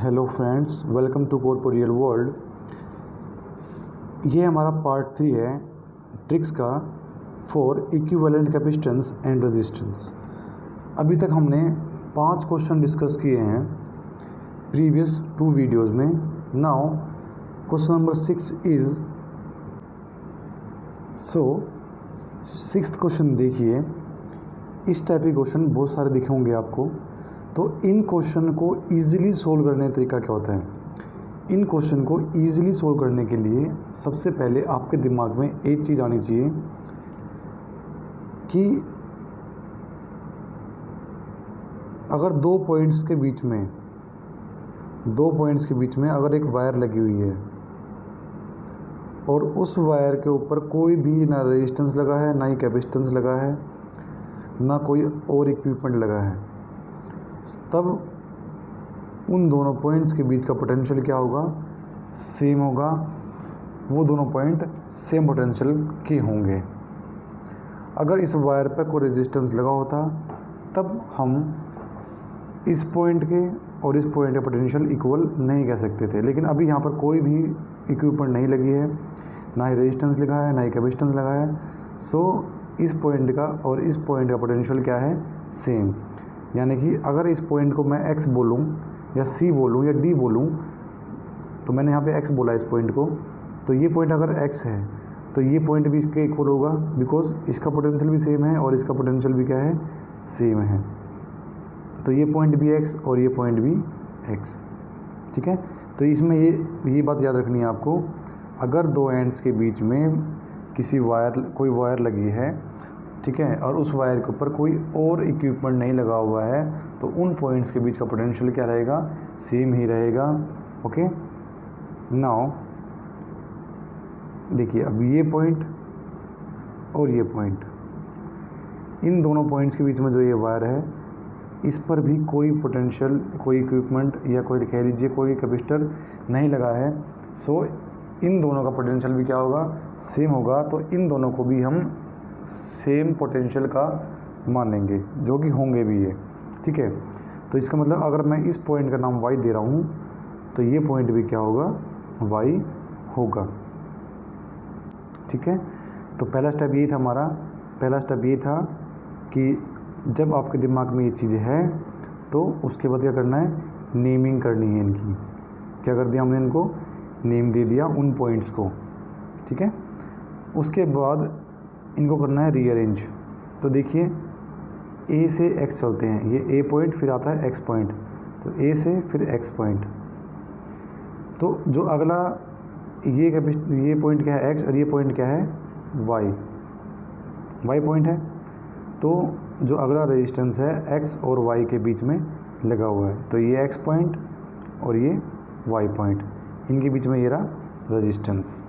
Hello friends, welcome to corporeal world. ये हमारा part 3 है ट्रिक्स का for equivalent capacitance and resistance. अभी तक हमने 5 क्वेश्चन डिस्कस किए हैं प्रीवियस 2 वीडियोस में। Now question number 6 is sixth question देखिए। इस टाइप के क्वेश्चन बहुत सारे दिखे होंगे आपको। तो इन क्वेश्चन को ईज़िली सोल्व करने का तरीका क्या होता है? इन क्वेश्चन को ईज़िली सोल्व करने के लिए सबसे पहले आपके दिमाग में एक चीज़ आनी चाहिए कि अगर दो पॉइंट्स के बीच में अगर एक वायर लगी हुई है और उस वायर के ऊपर कोई भी ना रेजिस्टेंस लगा है, ना ही कैपेसिटेंस लगा है, ना कोई और इक्विपमेंट लगा है, तब उन दोनों पॉइंट्स के बीच का पोटेंशियल क्या होगा? सेम होगा। वो दोनों पॉइंट सेम पोटेंशियल के होंगे। अगर इस वायर पर कोई रेजिस्टेंस लगा होता तब हम इस पॉइंट के और इस पॉइंट का पोटेंशियल इक्वल नहीं कह सकते थे। लेकिन अभी यहाँ पर कोई भी इक्विपमेंट नहीं लगी है, ना ही रेजिस्टेंस लगा है, ना ही कैपेसिटेंस लगा है। सो इस पॉइंट का और इस पॉइंट का पोटेंशियल क्या है? सेम। यानी कि अगर इस पॉइंट को मैं x बोलूँ या c बोलूँ या d बोलूँ, तो मैंने यहाँ पे x बोला इस पॉइंट को, तो ये पॉइंट अगर x है तो ये पॉइंट भी इसके इक्वल होगा, बिकॉज इसका पोटेंशियल भी सेम है और इसका पोटेंशियल भी क्या है? सेम है। तो ये पॉइंट भी x और ये पॉइंट भी x। ठीक है। तो इसमें ये बात याद रखनी है आपको। अगर दो एंड्स के बीच में कोई वायर लगी है, ठीक है, और उस वायर के ऊपर कोई और इक्विपमेंट नहीं लगा हुआ है, तो उन पॉइंट्स के बीच का पोटेंशियल क्या रहेगा? सेम ही रहेगा। ओके। नाउ देखिए, अब ये पॉइंट और ये पॉइंट, इन दोनों पॉइंट्स के बीच में जो ये वायर है, इस पर भी कोई पोटेंशियल, कोई इक्विपमेंट या कोई कह लीजिए कोई कैपेसिटर नहीं लगा है। सो इन दोनों का पोटेंशियल भी क्या होगा? सेम होगा। तो इन दोनों को भी हम सेम पोटेंशियल का मानेंगे, जो कि होंगे भी ये। ठीक है। तो इसका मतलब अगर मैं इस पॉइंट का नाम y दे रहा हूँ तो ये पॉइंट भी क्या होगा? y होगा। ठीक है। तो पहला स्टेप यही था हमारा। पहला स्टेप ये था कि जब आपके दिमाग में ये चीज़ है तो उसके बाद क्या करना है? नेमिंग करनी है इनकी। क्या कर दिया हमने? इनको नेम दे दिया उन पॉइंट्स को। ठीक है। उसके बाद इनको करना है रीअरेंज। तो देखिए, ए से एक्स चलते हैं। ये ए पॉइंट, फिर आता है एक्स पॉइंट, तो ए से फिर एक्स पॉइंट। तो जो अगला ये पॉइंट क्या है? एक्स, और ये पॉइंट क्या है? वाई पॉइंट है। तो जो अगला रेजिस्टेंस है एक्स और वाई के बीच में लगा हुआ है, तो ये एक्स पॉइंट और ये वाई पॉइंट, इनके बीच में ये रहा रेजिस्टेंस।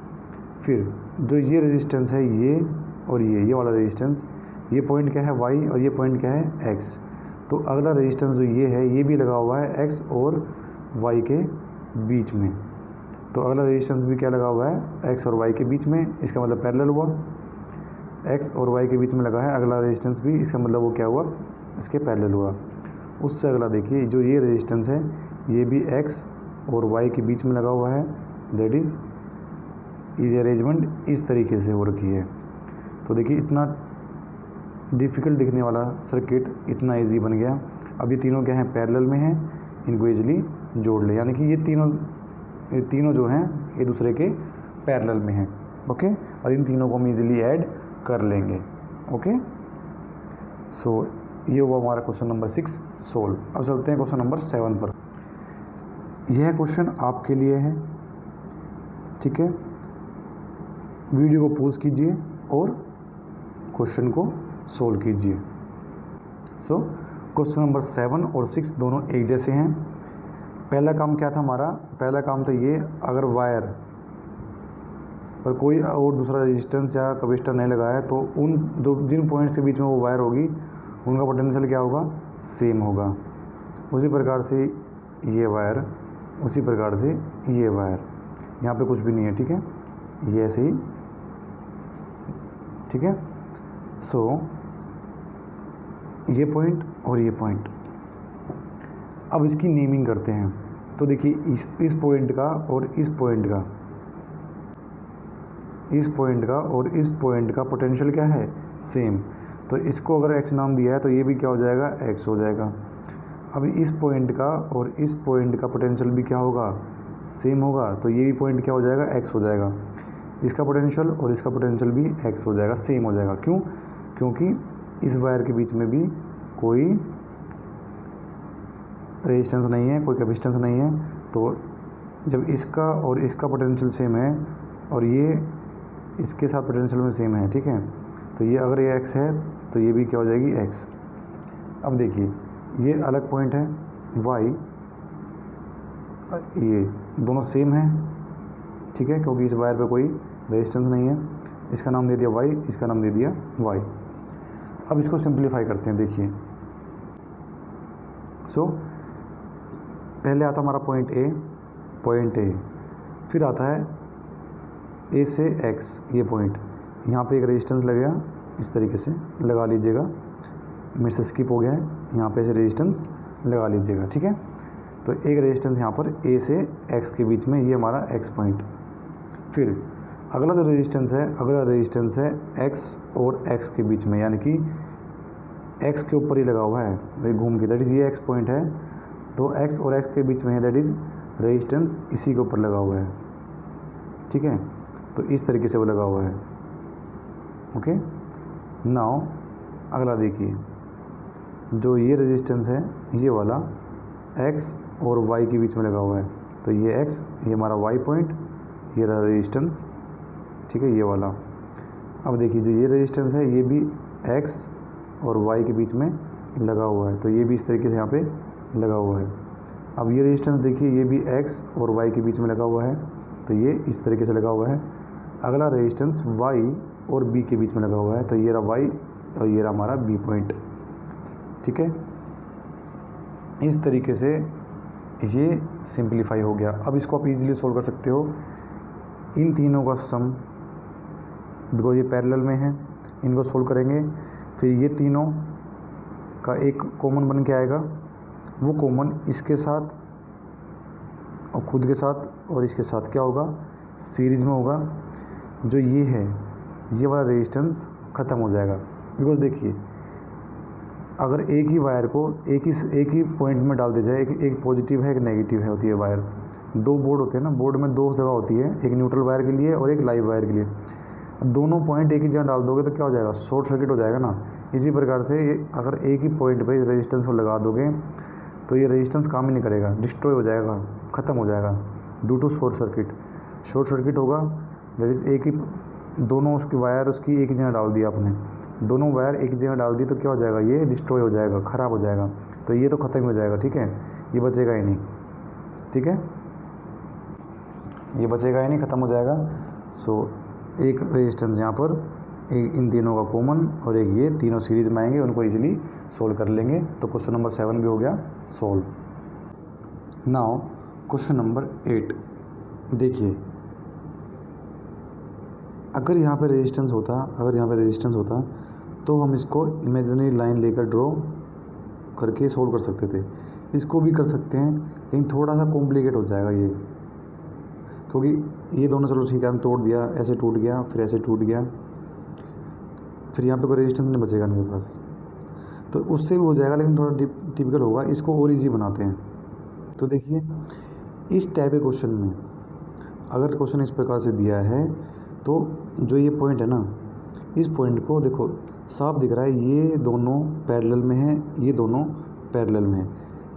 फिर जो ये रेजिस्टेंस है, ये और ये वाला रेजिस्टेंस, ये पॉइंट क्या है? y, और ये पॉइंट क्या है? x। तो अगला रेजिस्टेंस जो ये है, ये भी लगा हुआ है x और y के बीच में। तो अगला रेजिस्टेंस भी क्या लगा हुआ है? x और y के बीच में। इसका मतलब पैरेलल हुआ। x और y के बीच में लगा है अगला रेजिस्टेंस भी, इसका मतलब वो क्या हुआ? इसके पैरेलल हुआ। उससे अगला देखिए, जो ये रेजिस्टेंस है, ये भी x और y के बीच में लगा हुआ है। दैट इज़ ये अरेंजमेंट इस तरीके से हो रखी है। तो देखिए, इतना डिफ़िकल्ट दिखने वाला सर्किट इतना इजी बन गया। अब ये तीनों क्या हैं? पैरेलल में हैं। इनको इजीली जोड़ ले, यानी कि ये तीनों जो हैं ये दूसरे के पैरेलल में हैं। ओके। और इन तीनों को हम इजीली ऐड कर लेंगे। ओके। सो ये हुआ हमारा क्वेश्चन नंबर 6 सोल्व। अब चलते हैं क्वेश्चन नंबर 7 पर। यह क्वेश्चन आपके लिए है। ठीक है। वीडियो को पॉज कीजिए और क्वेश्चन को सोल्व कीजिए। सो क्वेश्चन नंबर 7 और 6 दोनों एक जैसे हैं। पहला काम क्या था हमारा? पहला काम था ये, अगर वायर पर कोई और दूसरा रेजिस्टेंस या कैपेसिटर नहीं लगा है, तो जिन पॉइंट्स के बीच में वो वायर होगी, उनका पोटेंशियल क्या होगा? सेम होगा। उसी प्रकार से ये वायर, उसी प्रकार से ये वायर, यहाँ पे कुछ भी नहीं है। ठीक है। ये ऐसे ही। ठीक है। सो ये पॉइंट और ये पॉइंट, अब इसकी नेमिंग करते हैं। तो देखिए इस पॉइंट का और इस पॉइंट का और इस पॉइंट का पोटेंशियल क्या है, सेम। तो इसको अगर x नाम दिया है तो ये भी क्या हो जाएगा, x हो जाएगा। अब इस पॉइंट का और इस पॉइंट का पोटेंशियल भी क्या होगा, सेम होगा, तो ये भी पॉइंट क्या हो जाएगा, x हो जाएगा। इसका पोटेंशियल और इसका पोटेंशियल भी x हो जाएगा, सेम हो जाएगा। क्यों? क्योंकि इस वायर के बीच में भी कोई रेजिस्टेंस नहीं है, कोई कैपेसिटेंस नहीं है। तो जब इसका और इसका पोटेंशियल सेम है और ये इसके साथ पोटेंशियल में सेम है, ठीक है, तो ये अगर ये x है तो ये भी क्या हो जाएगी, x। अब देखिए ये अलग पॉइंट है y, ये दोनों सेम है, ठीक है, क्योंकि इस वायर पे कोई रेजिस्टेंस नहीं है। इसका नाम दे दिया y, इसका नाम दे दिया y। अब इसको सिंप्लीफाई करते हैं। देखिए पहले आता हमारा पॉइंट A, फिर आता है A से X, ये पॉइंट, यहाँ पे एक रेजिस्टेंस लगेगा, इस तरीके से लगा लीजिएगा, मेरे से स्किप हो गया है, यहाँ पे से रेजिस्टेंस लगा लीजिएगा, ठीक है। तो एक रेजिस्टेंस यहाँ पर A से X के बीच में, ये हमारा X पॉइंट। फिर अगला जो रेजिस्टेंस है X और X के बीच में, यानी कि X के ऊपर ही लगा हुआ है घूम के, दैट इज़ ये X पॉइंट है। तो X और X के बीच में है, दैट इज़ रेजिस्टेंस इसी के ऊपर लगा हुआ है, ठीक है। तो इस तरीके से वो लगा हुआ है, ओके। नाउ अगला देखिए, जो ये रेजिस्टेंस है ये वाला X और Y के बीच में लगा हुआ है। तो ये X, ये हमारा Y पॉइंट, ये रहा रेजिस्टेंस, ठीक है, ये वाला। अब देखिए जो ये रेजिस्टेंस है ये भी X और Y के बीच में लगा हुआ है, तो ये भी इस तरीके से यहाँ पे लगा हुआ है। अब ये रेजिस्टेंस देखिए, ये भी X और Y के बीच में लगा हुआ है, तो ये इस तरीके से लगा हुआ है। अगला रेजिस्टेंस Y और B के बीच में लगा हुआ है, तो ये रहा Y और ये रहा हमारा B पॉइंट, ठीक है। इस तरीके से ये सिंप्लीफाई हो गया। अब इसको आप इजीली सोल्व कर सकते हो, इन तीनों का सम, बिकॉज ये पैरेलल में है, इनको सोल्व करेंगे, फिर ये तीनों का एक कॉमन बन के आएगा, वो कॉमन इसके साथ और खुद के साथ और इसके साथ क्या होगा, सीरीज़ में होगा। जो ये है, ये वाला रेजिस्टेंस ख़त्म हो जाएगा। बिकॉज देखिए अगर एक ही वायर को एक ही पॉइंट में डाल दिया जाए, एक पॉजिटिव है एक नेगेटिव है होती है वायर, दो बोर्ड होते हैं ना, बोर्ड में दो जगह होती है, एक न्यूट्रल वायर के लिए और एक लाइव वायर के लिए। दोनों पॉइंट एक ही जगह डाल दोगे तो क्या हो जाएगा, शॉर्ट सर्किट हो जाएगा ना। इसी प्रकार से अगर एक ही पॉइंट पे रेजिस्टेंस को लगा दोगे तो ये रेजिस्टेंस काम ही नहीं करेगा, डिस्ट्रॉय हो जाएगा, ख़त्म हो जाएगा ड्यू टू शॉर्ट सर्किट होगा। दैट इज़ एक ही दोनों उसकी वायर उसकी एक ही जगह डाल दिया आपने, दोनों वायर एक ही जगह डाल दी तो क्या हो जाएगा, ये डिस्ट्रॉय हो जाएगा, ख़राब हो जाएगा, तो ये तो ख़त्म हो जाएगा, ठीक है, ये बचेगा ही नहीं, ठीक है, ये बचेगा ही नहीं, ख़त्म हो जाएगा। सो एक रेजिस्टेंस यहाँ पर, एक इन तीनों का कॉमन और एक ये, तीनों सीरीज़ में आएंगे, उनको इजीली सोल्व कर लेंगे। तो क्वेश्चन नंबर 7 भी हो गया सोल्व। नाउ क्वेश्चन नंबर 8 देखिए, अगर यहाँ पे रेजिस्टेंस होता तो हम इसको इमेजिनरी लाइन लेकर ड्रॉ करके सोल्व कर सकते थे। इसको भी कर सकते हैं लेकिन थोड़ा सा कॉम्प्लिकेट हो जाएगा ये, क्योंकि ये दोनों, चलो ठीक है, हम तोड़ दिया, ऐसे टूट गया, फिर ऐसे टूट गया, फिर यहाँ पे कोई रेजिस्टेंस नहीं बचेगा इनके पास, तो उससे भी हो जाएगा लेकिन थोड़ा टिपिकल होगा। इसको और ईजी बनाते हैं। तो देखिए इस टाइप के क्वेश्चन में अगर क्वेश्चन इस प्रकार से दिया है तो जो ये पॉइंट है ना, इस पॉइंट को देखो साफ दिख रहा है, ये दोनों पैरेलल में है, ये दोनों पैरेलल में है।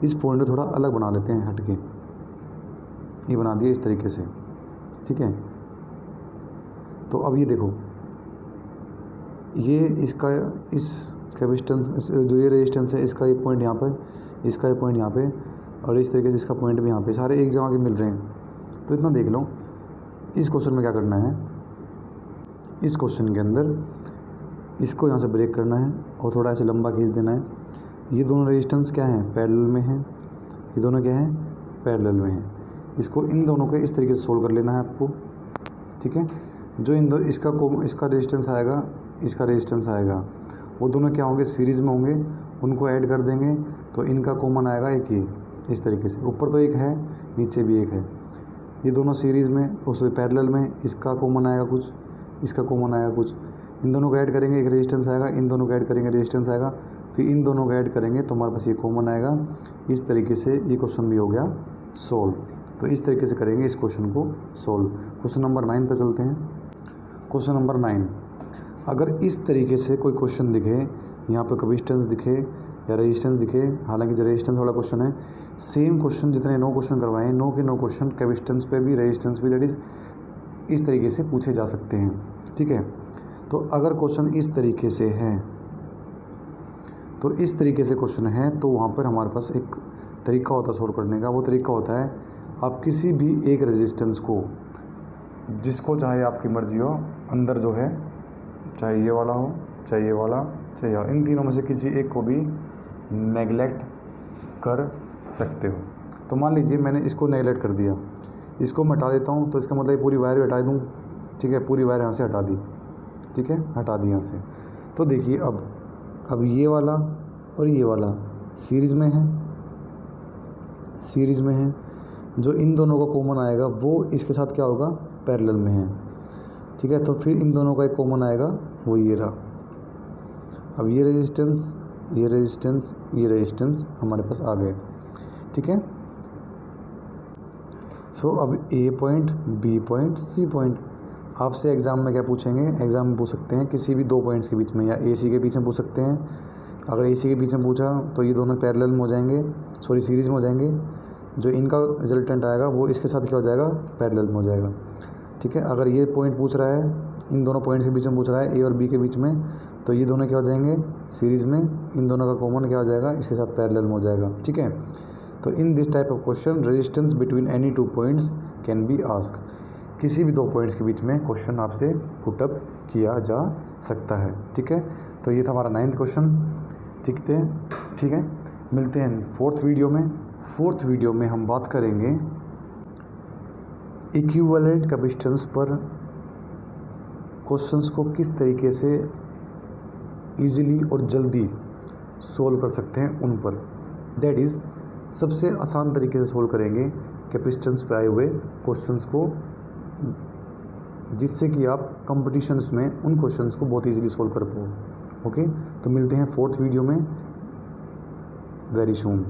इस पॉइंट को थोड़ा अलग बना लेते हैं हट के, ये बना दिया इस तरीके से, ठीक है। तो अब ये देखो, ये इसका इस कैपेसिटेंस जो ये रेजिस्टेंस है, इसका एक पॉइंट यहाँ पर, इसका एक पॉइंट यहाँ पे, और इस तरीके से इसका पॉइंट भी यहाँ पे, सारे एक जगह के मिल रहे हैं। तो इतना देख लो। इस क्वेश्चन में क्या करना है, इस क्वेश्चन के अंदर इसको यहाँ से ब्रेक करना है और थोड़ा ऐसे लंबा खींच देना है। ये दोनों रेजिस्टेंस क्या हैं, पैरेलल में हैं, ये दोनों क्या हैं, पैरेलल में हैं। इसको इन दोनों के इस तरीके से सोल्व कर लेना है आपको, ठीक है। जो इन दो इसका रेजिस्टेंस आएगा, इसका रेजिस्टेंस आएगा, वो दोनों क्या होंगे, सीरीज़ में होंगे, उनको ऐड कर देंगे तो इनका कॉमन आएगा एक ही, इस तरीके से। ऊपर तो एक है, नीचे भी एक है, ये दोनों सीरीज़ में उस पैरेलल में, इसका कॉमन आएगा कुछ, इसका कॉमन आएगा कुछ, इन दोनों को ऐड करेंगे एक रेजिस्टेंस आएगा, इन दोनों को ऐड करेंगे रेजिस्टेंस आएगा, फिर इन दोनों को ऐड करेंगे तो हमारे पास ये कॉमन आएगा। इस तरीके से ये क्वेश्चन भी हो गया सोल्व। तो इस तरीके से करेंगे इस क्वेश्चन को सोल्व। क्वेश्चन नंबर 9 पर चलते हैं। क्वेश्चन नंबर 9, अगर इस तरीके से कोई क्वेश्चन दिखे, यहाँ पर कैपेसिटेंस दिखे या रेजिस्टेंस दिखे, हालांकि जो रेजिस्टेंस वाला क्वेश्चन है, सेम क्वेश्चन जितने 9 क्वेश्चन करवाएं, 9 के 9 क्वेश्चन कैपेसिटेंस पे भी रेजिस्टेंस भी, दैट इज़ इस तरीके से पूछे जा सकते हैं। ठीक है, तो अगर क्वेश्चन इस तरीके से है, तो इस तरीके से क्वेश्चन है तो वहाँ पर हमारे पास एक तरीका होता है सोल्व करने का। वो तरीका होता है, आप किसी भी एक रेजिस्टेंस को, जिसको चाहे आपकी मर्जी हो, अंदर जो है, चाहे ये वाला हो, चाहे ये वाला, चाहे ये, इन तीनों में से किसी एक को भी नेगलेक्ट कर सकते हो। तो मान लीजिए मैंने इसको नेगलेक्ट कर दिया, इसको मैं हटा देता हूँ, तो इसका मतलब पूरी वायर हटा दूँ। ठीक है, पूरी वायर यहाँ से हटा दी। ठीक है, हटा दी यहाँ से। तो देखिए अब ये वाला और ये वाला सीरीज़ में है, सीरीज़ में है। जो इन दोनों का कॉमन आएगा वो इसके साथ क्या होगा, पैरेलल में है। ठीक है, तो फिर इन दोनों का एक कॉमन आएगा, वो ये रहा। अब ये रेजिस्टेंस, ये रेजिस्टेंस, ये रेजिस्टेंस हमारे पास आ गए। ठीक है, सो अब A point, B point, C point. आपसे एग्ज़ाम में क्या पूछेंगे, एग्ज़ाम में पूछ सकते हैं किसी भी 2 पॉइंट्स के बीच में, या ए सी के बीच में पूछ सकते हैं। अगर ए सी के बीच में पूछा तो ये दोनों पैरेलल में हो जाएंगे, सॉरी सीरीज़ में हो जाएंगे। जो इनका रिजल्टेंट आएगा वो इसके साथ क्या हो जाएगा, पैरेलल में हो जाएगा। ठीक है, अगर ये पॉइंट पूछ रहा है, इन दोनों पॉइंट्स के बीच में पूछ रहा है, ए और बी के बीच में, तो ये दोनों क्या हो जाएंगे, सीरीज़ में। इन दोनों का कॉमन क्या हो जाएगा, इसके साथ पैरेलल में हो जाएगा। ठीक है, तो in this type of question resistance between any 2 points can be ask. किसी भी 2 पॉइंट्स के बीच में क्वेश्चन आपसे पुटअप किया जा सकता है। ठीक है, तो ये था हमारा 9th क्वेश्चन। ठीक है, मिलते हैं 4th वीडियो में। 4th वीडियो में हम बात करेंगे इक्विवेलेंट कैपेसिटेंस पर क्वेश्चंस को किस तरीके से इजीली और जल्दी सोल्व कर सकते हैं उन पर। दैट इज़ सबसे आसान तरीके से सोल्व करेंगे कैपेसिटेंस पे आए हुए क्वेश्चंस को, जिससे कि आप कंपटीशंस में उन क्वेश्चंस को बहुत इजीली सोल्व कर पाओ। ओके, तो मिलते हैं 4th वीडियो में वेरी सून।